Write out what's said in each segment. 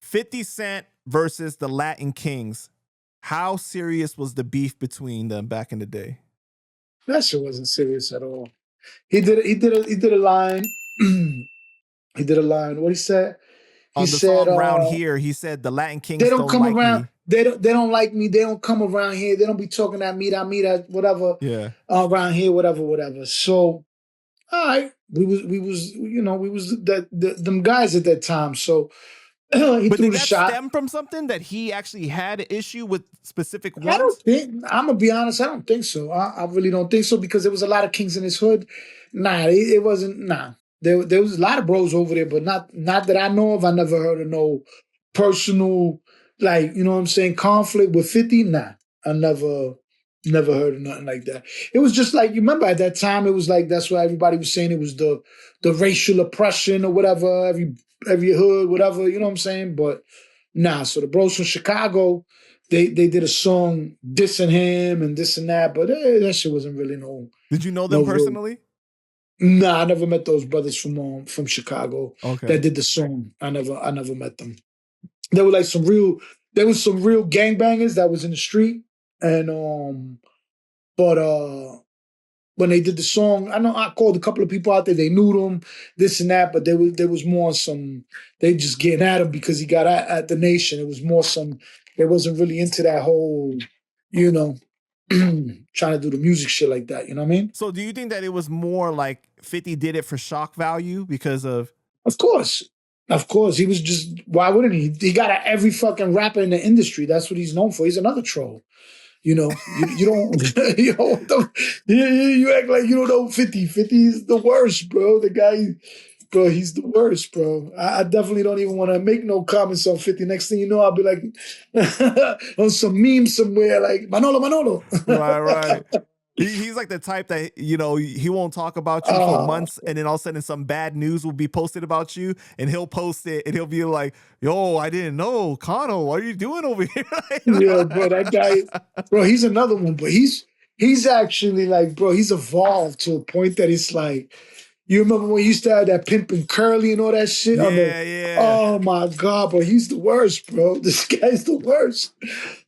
50 Cent versus the Latin Kings. How serious was the beef between them back in the day? That shit wasn't serious at all. He did a line. He did a line. What he said? He On the said, song Round Here, he said the Latin they Kings don't don't come like around. me. They don't like me. They don't come around here. They don't be talking that meet, whatever. Yeah. Around here, whatever. So, all right, we was them guys at that time. So he But threw did the that shot. stem from something that he actually had an issue with specific ones? I don't think. I'm gonna be honest. I don't think so. I really don't think so because there was a lot of kings in his hood. Nah, it wasn't. Nah, there was a lot of bros over there, but not that I know of. I never heard of no personal, like, you know what I'm saying, conflict with 50. Nah, I never heard of nothing like that. It was just like, you remember at that time, it was like that's why everybody was saying it was the racial oppression or whatever. Every hood, whatever. You know what I'm saying? But nah. So the bros from Chicago. They did a song dissing him and this and that, but that shit wasn't really no. Did you know them personally? Nah, I never met those brothers from Chicago that did the song. I never met them. There were like some real gangbangers that was in the street, and but when they did the song, I know I called a couple of people out there. They knew them, this and that, but there was more some. They just getting at him because he got at the nation. It was more some. They wasn't really into that whole, you know, trying to do the music shit like that. You know what I mean? So do you think that it was more like 50 did it for shock value because of? Of course. He was just. Why wouldn't he? He got at every fucking rapper in the industry. That's what he's known for. He's another troll. You know, you don't, you act like you don't know 50. 50 is the worst, bro. The guy, bro, he's the worst, bro. I definitely don't even want to make no comments on 50. Next thing you know, I'll be like on some meme somewhere, like Manolo. Right. He's like the type that, you know, he won't talk about you for months, and then all of a sudden some bad news will be posted about you, and he'll post it, and he'll be like, yo, I didn't know. Cano, what are you doing over here? Yeah, bro, that guy, bro, he's another one, but he's actually like, bro, he's evolved to a point that it's like, you remember when he used to have that Pimp and Curly and all that shit? Yeah. Oh my God, bro, he's the worst, bro. This guy's the worst.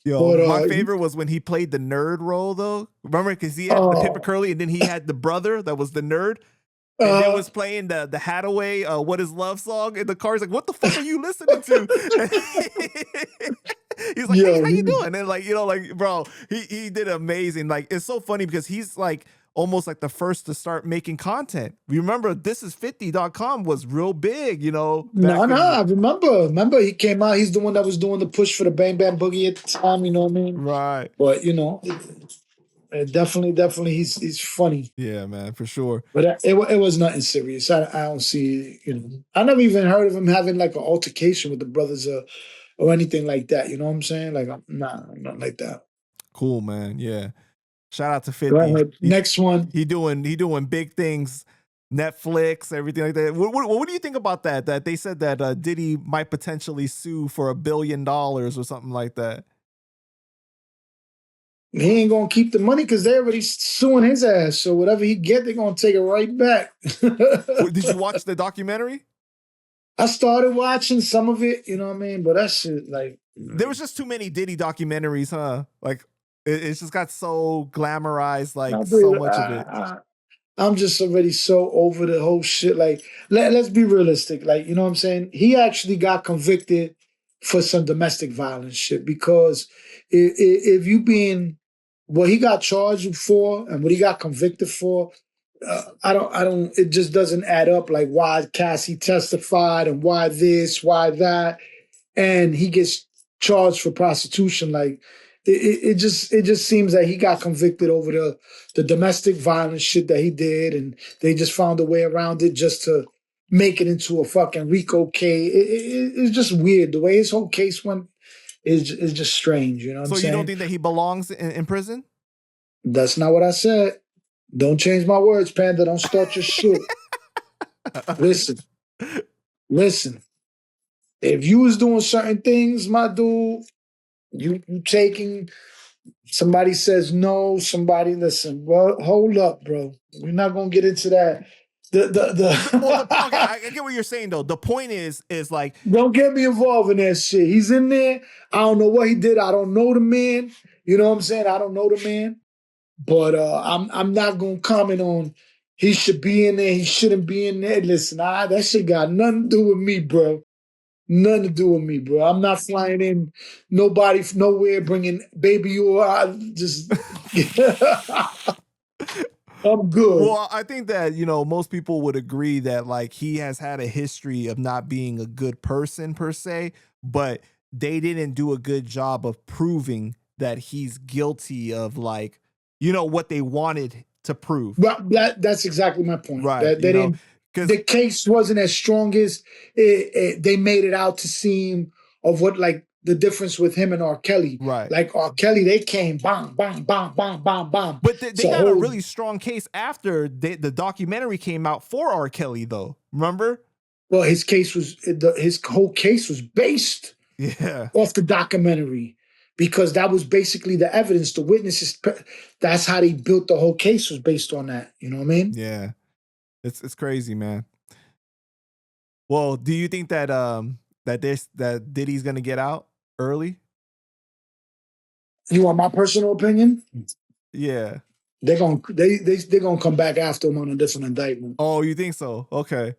Yo, but, my favorite was when he played the nerd role, though. Remember, because he had the Pimp and Curly, and then he had the brother that was the nerd. And then was playing the Hathaway, What Is Love song in the car. He's like, what the fuck are you listening to? He's like, hey, how you doing? And like, you know, like, bro, he did amazing. Like, it's so funny because he's like almost like the first to start making content. You remember thisis50.com was real big, you know? No, I remember. Remember, he came out. He's the one that was doing the push for the Bang Bang Boogie at the time, you know what I mean? Right. But, you know, definitely he's funny. Yeah, man, for sure. But it was nothing serious. I don't see, you know, I never even heard of him having like an altercation with the brothers or anything like that. You know what I'm saying? Like, nah, nothing like that. Cool, man. Yeah. Shout out to 50. Next one. He doing big things. Netflix, everything like that. What do you think about that? That they said that Diddy might potentially sue for $1 billion or something like that. He ain't gonna keep the money because they're already suing his ass. So whatever he get, they're gonna take it right back. Did you watch the documentary? I started watching some of it, you know what I mean? But that shit, like, there was just too many Diddy documentaries, huh? Like, it's just got so glamorized, like so much of it. I'm just already so over the whole shit. Like, let's be realistic. Like, you know what I'm saying? He actually got convicted for some domestic violence shit because if you being what he got charged for and what he got convicted for, I don't. It just doesn't add up. Like, why Cassie testified and why this, why that, and he gets charged for prostitution. Like, it just seems that he got convicted over the domestic violence shit that he did, and they just found a way around it just to make it into a fucking RICO case. It's just weird. The way his whole case went is just strange. You know what I'm saying? So you don't think that he belongs in prison? That's not what I said. Don't change my words, Panda. Don't start your shit. Listen. If you was doing certain things, my dude, you taking, somebody says no, somebody listen. Well, hold up, bro. We're not gonna get into that. Well, okay, I get what you're saying though. The point is like, don't get me involved in that shit. He's in there. I don't know what he did. I don't know the man. You know what I'm saying? I don't know the man. But I'm not gonna comment on he should be in there, he shouldn't be in there. Listen, that shit got nothing to do with me, bro. Nothing to do with me, bro. I'm not flying in nobody from nowhere bringing baby or just I'm good. well, I think that, you know, most people would agree that like he has had a history of not being a good person per se, but they didn't do a good job of proving that he's guilty of like, you know, what they wanted to prove. But that's exactly my point. Right. That they didn't. The case wasn't as strong as they made it out to seem of what like the difference with him and R. Kelly. Right. Like R. Kelly, they came bam, bam, bam, bam, bam, bam. But they got a really strong case after the documentary came out for R. Kelly, though. Remember? Well, his whole case was based off the documentary. Because that was basically the evidence, the witnesses. That's how they built the whole case, was based on that. You know what I mean? Yeah, it's crazy, man. Well, do you think that that Diddy's gonna get out early? You want my personal opinion? Yeah, they're gonna come back after him on a different indictment. Oh, you think so? Okay.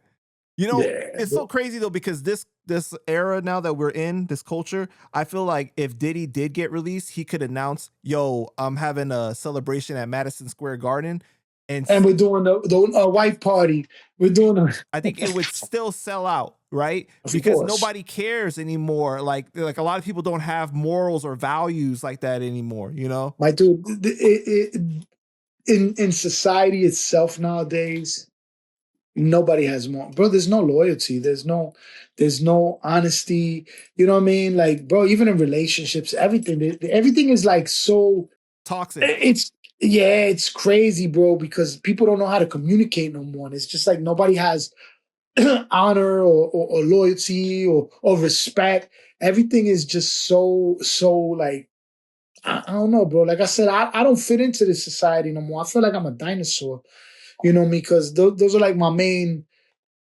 You know, it's so crazy though, because this era now that we're in, this culture, I feel like if Diddy did get released, he could announce, yo, I'm having a celebration at Madison Square Garden. And we're doing the white party. We're doing I think it would still sell out, right? Because nobody cares anymore. Like a lot of people don't have morals or values like that anymore, you know? My dude, in society itself nowadays, nobody has more, bro. There's no loyalty. There's no honesty. You know what I mean? Like, bro, even in relationships, everything is like so toxic. It's crazy, bro, because people don't know how to communicate no more. And it's just like nobody has honor or loyalty or respect. Everything is just so like, I don't know, bro. Like I said, I don't fit into this society no more. I feel like I'm a dinosaur. You know me, because those are like my main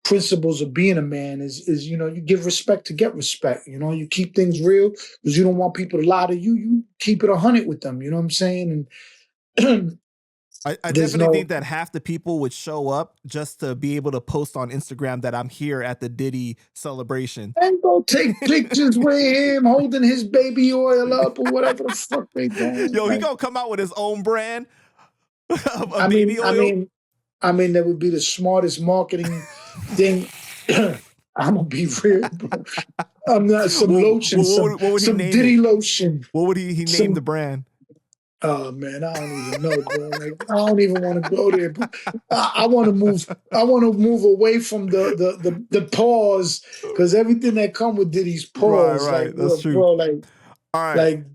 principles of being a man is you know, you give respect to get respect. You know, you keep things real because you don't want people to lie to you. You keep it 100 with them. You know what I'm saying? And I definitely think that half the people would show up just to be able to post on Instagram that I'm here at the Diddy celebration. And go take pictures with him holding his baby oil up or whatever the fuck they doing. Yo, he gonna come out with his own brand of baby oil. I mean, that would be the smartest marketing thing. I'm gonna be real, bro. I'm not some lotion, some Diddy lotion. What would he name the brand? Oh man, I don't even know, bro. Like, I don't even want to go there. I want to move. I want to move away from the pause, because everything that come with Diddy's pause, right, like, that's true. bro, like, all right, like